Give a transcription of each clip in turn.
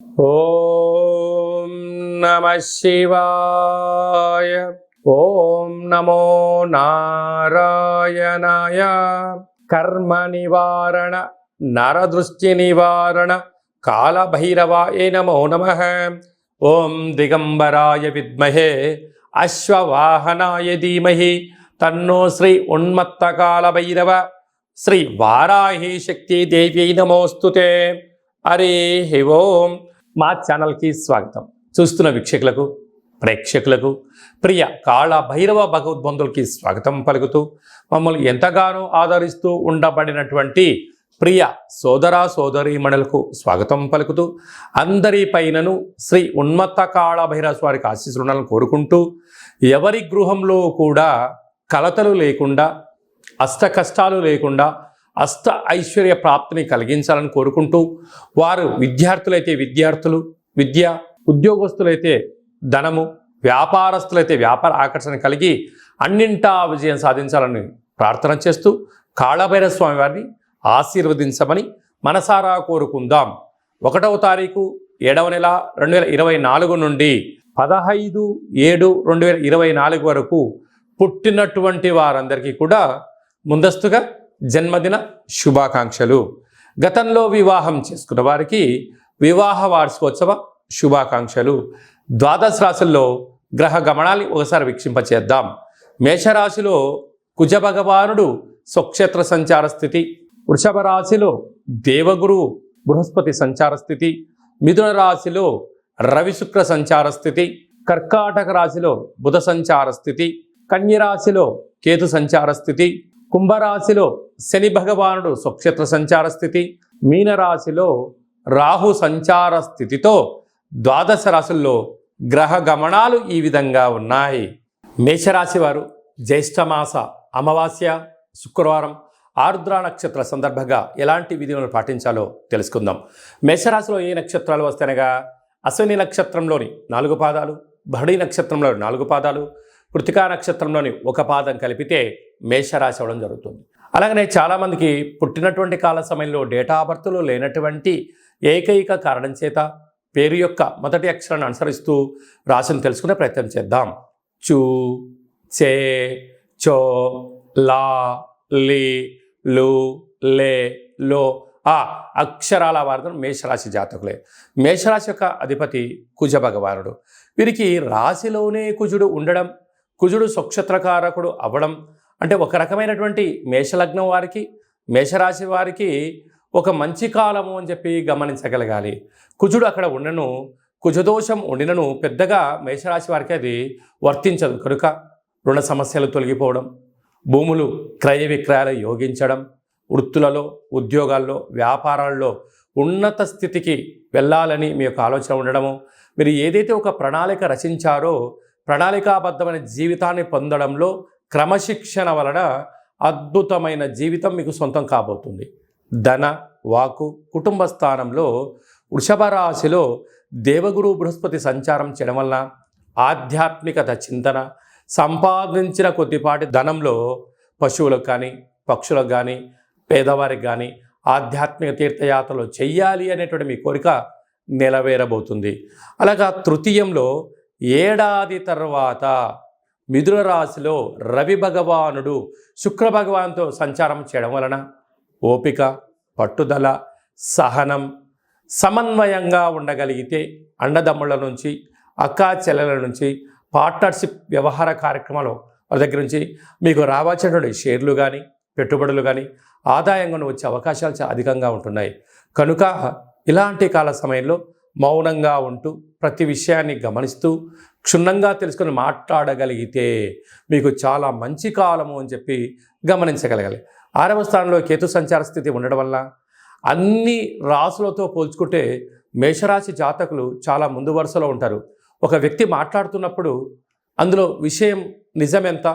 ఓం నమః శివాయ. ఓం నమో నారాయణాయ. కర్మ నివారణ నరదృష్టి నివారణ కాళభైరవాయ నమో నమః. ఓం దిగంబరాయ విద్మహే అశ్వవాహనాయ ధీమహి తన్నో శ్రీ ఉన్మత్త కాళభైరవ శ్రీ వారాహి శక్తి దేవ్యై నమోస్తుతే. హరి ఓం. మా ఛానల్కి స్వాగతం. చూస్తున్న వీక్షకులకు, ప్రేక్షకులకు, ప్రియ కాళభైరవ భగవద్బంధులకి స్వాగతం పలుకుతూ, మమ్మల్ని ఎంతగానో ఆదరిస్తూ ఉండబడినటువంటి ప్రియ సోదర సోదరీమణులకు స్వాగతం పలుకుతూ, అందరి పైనను శ్రీ ఉన్మత్త కాళభైరవ స్వారికి ఆశీస్సులను కోరుకుంటూ, ఎవరి గృహంలో కూడా కలతలు లేకుండా, అష్ట కష్టాలు లేకుండా అష్ట ఐశ్వర్య ప్రాప్తిని కలిగించాలని కోరుకుంటూ, వారు విద్యార్థులైతే విద్యార్థులు విద్య, ఉద్యోగస్తులైతే ధనము, వ్యాపారస్తులైతే వ్యాపార ఆకర్షణ కలిగి అన్నింటా విజయం సాధించాలని ప్రార్థన చేస్తూ, కాళభైరవ స్వామి వారిని ఆశీర్వదించమని మనసారా కోరుకుందాం. 1వ తారీఖు 7వ నెల 2024 నుండి 15/7/2024 వరకు పుట్టినటువంటి వారందరికీ కూడా ముందస్తుగా జన్మదిన శుభాకాంక్షలు. గతంలో వివాహం చేసుకున్న వారికి వివాహ వార్షికోత్సవ శుభాకాంక్షలు. ద్వాదశ రాశుల్లో గ్రహ గమనాన్ని ఒకసారి వీక్షింపచేద్దాం. మేషరాశిలో కుజ భగవానుడు స్వక్షేత్ర సంచార స్థితి, వృషభ రాశిలో దేవగురు బృహస్పతి సంచార స్థితి, మిథున రాశిలో రవి శుక్ర సంచార స్థితి, కర్కాటక రాశిలో బుధ సంచార స్థితి, కన్యరాశిలో కేతు సంచార స్థితి, కుంభరాశిలో శని భగవానుడు స్వక్షేత్ర సంచార స్థితి, మీనరాశిలో రాహు సంచార స్థితితో ద్వాదశ రాశుల్లో గ్రహ గమనాలు ఈ విధంగా ఉన్నాయి. మేషరాశి వారు జ్యేష్ఠమాస అమావాస్య శుక్రవారం ఆరుద్ర నక్షత్ర సందర్భంగా ఎలాంటి విధులను పాటించాలో తెలుసుకుందాం. మేషరాశిలో ఏ నక్షత్రాలు వస్తాయనగా అశ్విని నక్షత్రంలోని 4 పాదాలు, భరణి నక్షత్రంలోని 4 పాదాలు, కృతికా నక్షత్రంలోని 1 పాదం కలిపితే మేషరాశి అవ్వడం జరుగుతుంది. అలాగనే చాలామందికి పుట్టినటువంటి కాల సమయంలో డేటా ఆఫ్ బర్త్లో లేనటువంటి ఏకైక కారణం చేత పేరు యొక్క మొదటి అక్షరాన్ని అనుసరిస్తూ రాశిని తెలుసుకునే ప్రయత్నం చేద్దాం. చూ, చే, చో, లా, లి, లు, లే, లో ఆ అక్షరాల వారు మేషరాశి జాతకులే. మేషరాశి యొక్క అధిపతి కుజ భగవానుడు. వీరికి రాశిలోనే కుజుడు ఉండడం, కుజుడు స్వక్షేత్రకారకుడు అవ్వడం అంటే ఒక రకమైనటువంటి మేషలగ్నం వారికి, మేషరాశి వారికి ఒక మంచి కాలము అని చెప్పి గమనించగలగాలి. కుజుడు అక్కడ ఉండను, కుజదోషం ఉండినను పెద్దగా మేషరాశి వారికి అది వర్తించదు. కనుక రుణ సమస్యలు తొలగిపోవడం, భూములు క్రయ విక్రయాలు యోగించడం, వృత్తులలో, ఉద్యోగాల్లో, వ్యాపారాల్లో ఉన్నత స్థితికి వెళ్ళాలని మీ యొక్క ఆలోచన ఉండడము, మీరు ఏదైతే ఒక ప్రణాళిక రచించారో ప్రణాళికాబద్ధమైన జీవితాన్ని పొందడంలో క్రమశిక్షణ వలన అద్భుతమైన జీవితం మీకు సొంతం కాబోతుంది. ధన, వాకు, కుటుంబ స్థానంలో వృషభ రాశిలో దేవగురు బృహస్పతి సంచారం చేయడం వలన ఆధ్యాత్మికత చింతన, సంపాదించిన కొద్దిపాటి ధనంలో పశువులకు కానీ, పక్షులకు కానీ, పేదవారికి కానీ ఆధ్యాత్మిక తీర్థయాత్రలు చెయ్యాలి అనేటువంటి మీ కోరిక నెరవేరబోతుంది. అలాగా తృతీయంలో ఏడాది తర్వాత మిథున రాశిలో రవి భగవానుడు శుక్ర భగవాన్తో సంచారం చేయడం వలన ఓపిక, పట్టుదల, సహనం, సమన్వయంగా ఉండగలిగితే అన్నదమ్ముల నుంచి, అక్కా చెల్లెల నుంచి, పార్ట్నర్షిప్ వ్యవహార కార్యక్రమాలు వాళ్ళ దగ్గర నుంచి మీకు రావాల్సినటువంటి షేర్లు కానీ, పెట్టుబడులు కానీ ఆదాయంగా వచ్చే అవకాశాలు చాలా అధికంగా ఉంటున్నాయి. కనుక ఇలాంటి కాల సమయంలో మౌనంగా ఉంటూ ప్రతి విషయాన్ని గమనిస్తూ క్షుణ్ణంగా తెలుసుకొని మాట్లాడగలిగితే మీకు చాలా మంచి కాలము అని చెప్పి గమనించగలగాలి. 6వ స్థానంలో కేతు సంచార స్థితి ఉండడం వల్ల అన్ని రాశులతో పోల్చుకుంటే మేషరాశి జాతకులు చాలా ముందు వరుసలో ఉంటారు. ఒక వ్యక్తి మాట్లాడుతున్నప్పుడు అందులో విషయం నిజమెంత,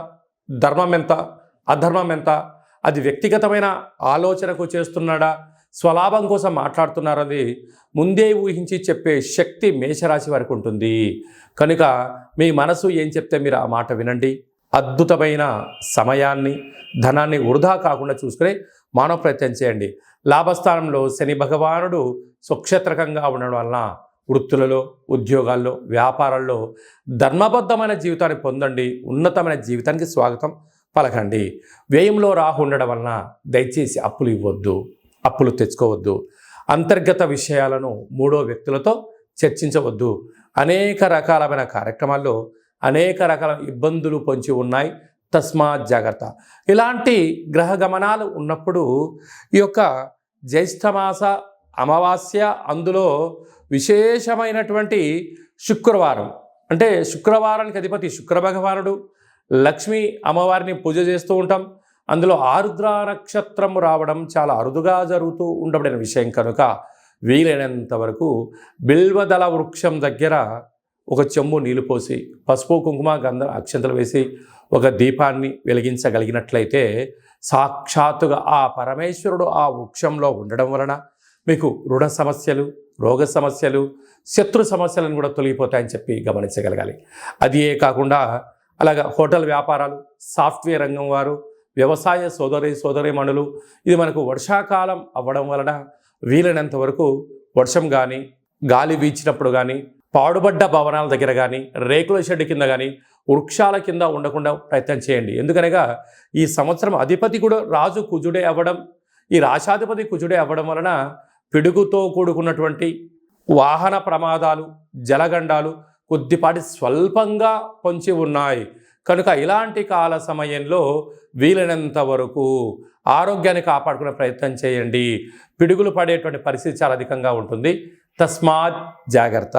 ధర్మం ఎంత, అధర్మం ఎంత, అది వ్యక్తిగతమైన ఆలోచనకు చేస్తున్నాడా, స్వలాభం కోసం మాట్లాడుతున్నారని ముందే ఊహించి చెప్పే శక్తి మేషరాశి వారికి ఉంటుంది. కనుక మీ మనసు ఏం చెప్తే మీరు ఆ మాట వినండి. అద్భుతమైన సమయాన్ని, ధనాన్ని వృధా కాకుండా చూసుకుని మానవ ప్రయత్నం చేయండి. లాభస్థానంలో శని భగవానుడు స్వక్షేత్రకంగా ఉండడం వలన వృత్తులలో, ఉద్యోగాల్లో, వ్యాపారాల్లో ధర్మబద్ధమైన జీవితాన్ని పొందండి. ఉన్నతమైన జీవితానికి స్వాగతం పలకండి. వ్యయంలో రాహు ఉండడం వలన దయచేసి అప్పులు ఇవ్వద్దు, అప్పులు తెచ్చుకోవద్దు. అంతర్గత విషయాలను మూడో వ్యక్తులతో చర్చించవద్దు. అనేక రకాలమైన కార్యక్రమాల్లో అనేక రకాల ఇబ్బందులు పొంచి ఉన్నాయి. తస్మాత్ జాగ్రత్త. ఇలాంటి గ్రహ గమనాలు ఉన్నప్పుడు ఈ యొక్క జ్యేష్ఠమాస అమావాస్య, అందులో విశేషమైనటువంటి శుక్రవారం, అంటే శుక్రవారానికి అధిపతి శుక్ర భగవానుడు, లక్ష్మీ అమ్మవారిని పూజ చేస్తూ ఉంటాం. అందులో ఆరుద్ర నక్షత్రం రావడం చాలా అరుదుగా జరుగుతూ ఉండబడిన విషయం కనుక వీలైనంత వరకు బిల్వదళ వృక్షం దగ్గర ఒక చెంబు నీళ్లు పోసి, పసుపు కుంకుమ గంధం అక్షంతలు వేసి ఒక దీపాన్ని వెలిగించగలిగినట్లయితే సాక్షాత్తుగా ఆ పరమేశ్వరుడు ఆ వృక్షంలో ఉండడం వలన మీకు రుణ సమస్యలు, రోగ సమస్యలు, శత్రు సమస్యలను కూడా తొలగిపోతాయని చెప్పి గమనించగలగాలి. అదే కాకుండా అలాగా హోటల్ వ్యాపారాలు, సాఫ్ట్వేర్ రంగం వారు, వ్యవసాయ సోదరీమణులు, ఇది మనకు వర్షాకాలం అవ్వడం వలన వీలైనంత వరకు వర్షం కానీ, గాలి వీచినప్పుడు కానీ, పాడుబడ్డ భవనాల దగ్గర కానీ, రేకుల షెడ్ కింద కానీ, వృక్షాల కింద ఉండకుండా ప్రయత్నం చేయండి. ఎందుకనగా ఈ సంవత్సరం అధిపతి కూడా రాజు కుజుడే అవ్వడం, ఈ రాశాధిపతి కుజుడే అవ్వడం వలన పిడుగుతో కూడుకున్నటువంటి వాహన ప్రమాదాలు, జలగండాలు కొద్దిపాటి స్వల్పంగా పొంచి ఉన్నాయి. కనుక ఇలాంటి కాల సమయంలో వీలైనంత వరకు ఆరోగ్యాన్ని కాపాడుకునే ప్రయత్నం చేయండి. పిడుగులు పడేటువంటి పరిస్థితి చాలా అధికంగా ఉంటుంది. తస్మాత్ జాగ్రత్త.